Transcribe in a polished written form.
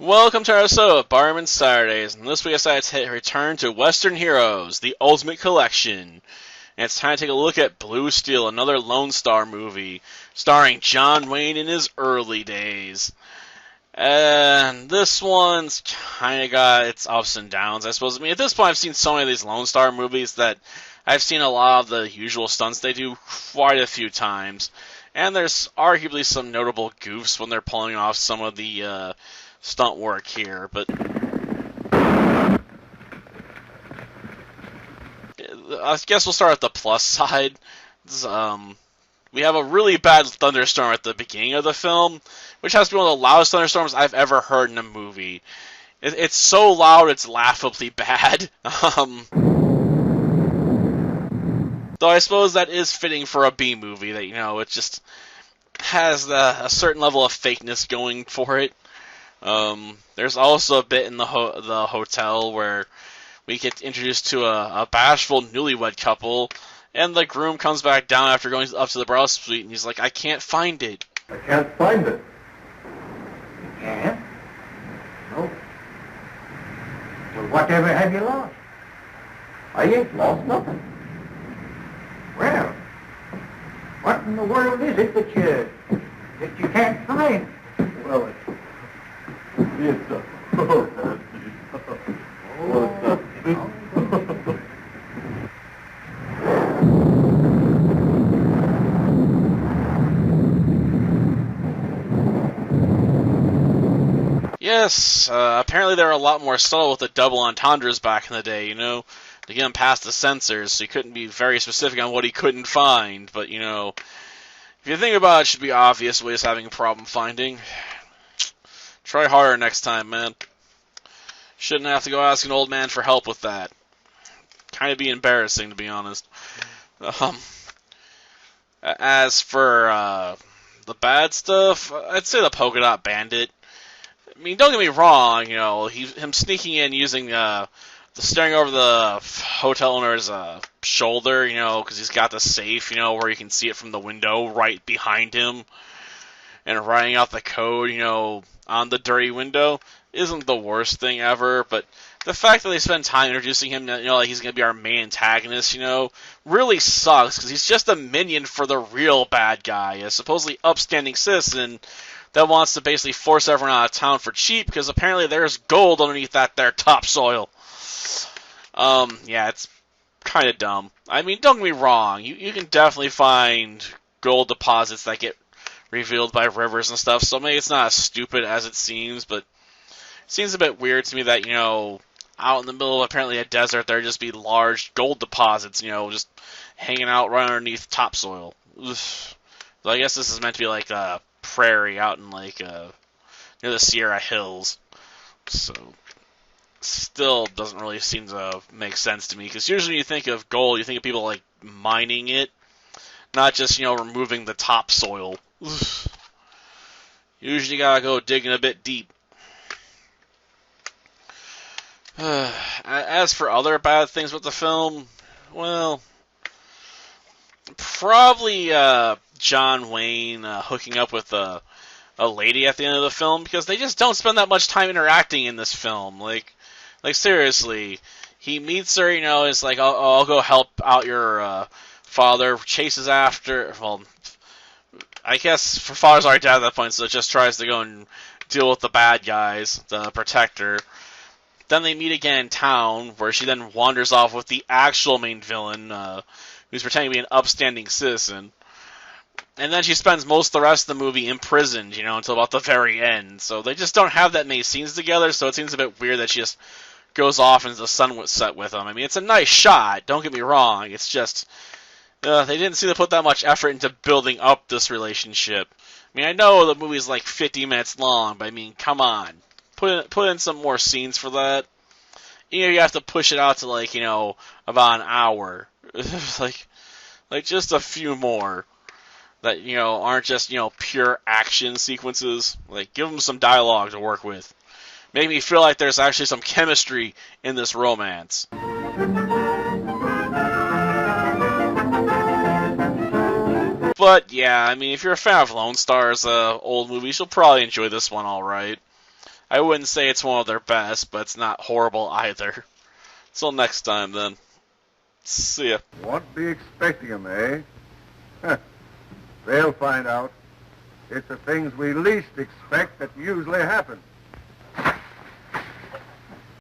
Welcome to our episode of Barman Saturdays, and this week I decided to return to Western Heroes, the Ultimate Collection. And it's time to take a look at Blue Steel, another Lone Star movie, starring John Wayne in his early days. And this one's kind of got its ups and downs, I suppose. I mean, at this point I've seen so many of these Lone Star movies that I've seen a lot of the usual stunts they do quite a few times. And there's arguably some notable goofs when they're pulling off some of the stunt work here, but I guess we'll start at the plus side. We have a really bad thunderstorm at the beginning of the film, which has to be one of the loudest thunderstorms I've ever heard in a movie. It's so loud, it's laughably bad. Though I suppose that is fitting for a B movie, that, it just has a certain level of fakeness going for it. There's also a bit in the hotel where we get introduced to a bashful newlywed couple, and the groom comes back down after going up to the bridal suite, and he's like, "I can't find it." I can't find it. You can't? No. Well, whatever have you lost? I ain't lost nothing. Well, what in the world is it that you can't find? Well, it's Yes, apparently they were a lot more subtle with the double entendres back in the day, to get him past the censors, so he couldn't be very specific on what he couldn't find, but, if you think about it, it should be obvious what he's having a problem finding. Try harder next time, man. Shouldn't have to go ask an old man for help with that. Kind of be embarrassing, to be honest. As for the bad stuff, I'd say the Polka Dot Bandit. I mean, don't get me wrong, him sneaking in using the staring over the hotel owner's shoulder, because he's got the safe, where you can see it from the window right behind him, and writing out the code, on the dirty window, isn't the worst thing ever, but the fact that they spend time introducing him, like he's going to be our main antagonist, really sucks, because he's just a minion for the real bad guy, a supposedly upstanding citizen that wants to basically force everyone out of town for cheap, because apparently there's gold underneath that there topsoil. Yeah, it's kind of dumb. I mean, don't get me wrong, you can definitely find gold deposits that get revealed by rivers and stuff, so maybe it's not as stupid as it seems, but it seems a bit weird to me that, out in the middle of apparently a desert, there just be large gold deposits, just hanging out right underneath topsoil. Ugh. So I guess this is meant to be like a prairie out in near the Sierra Hills, so still doesn't really seem to make sense to me, because usually when you think of gold, you think of people like mining it, not just, removing the topsoil. Usually gotta go digging a bit deep. As for other bad things with the film, well, probably John Wayne hooking up with a lady at the end of the film, because they just don't spend that much time interacting in this film. Like seriously, he meets her, is like, I'll go help out your father, chases after, well, I guess her father's already dead at that point, so it just tries to go and deal with the bad guys, the protector. Then they meet again in town, where she then wanders off with the actual main villain, who's pretending to be an upstanding citizen. And then she spends most of the rest of the movie imprisoned, until about the very end. So they just don't have that many scenes together, so it seems a bit weird that she just goes off into the sunset with him. I mean, it's a nice shot, don't get me wrong, it's just they didn't seem to put that much effort into building up this relationship. I mean, I know the movie's like 50 minutes long, but I mean, come on. Put in some more scenes for that. You have to push it out to about an hour. like just a few more that, aren't just, pure action sequences. Like, give them some dialogue to work with. Make me feel like there's actually some chemistry in this romance. But yeah, I mean, if you're a fan of Lone Star's old movies, you'll probably enjoy this one all right. I wouldn't say it's one of their best, but it's not horrible either. Till next time, then. See ya. Won't be expecting them, eh? Huh. They'll find out. It's the things we least expect that usually happen.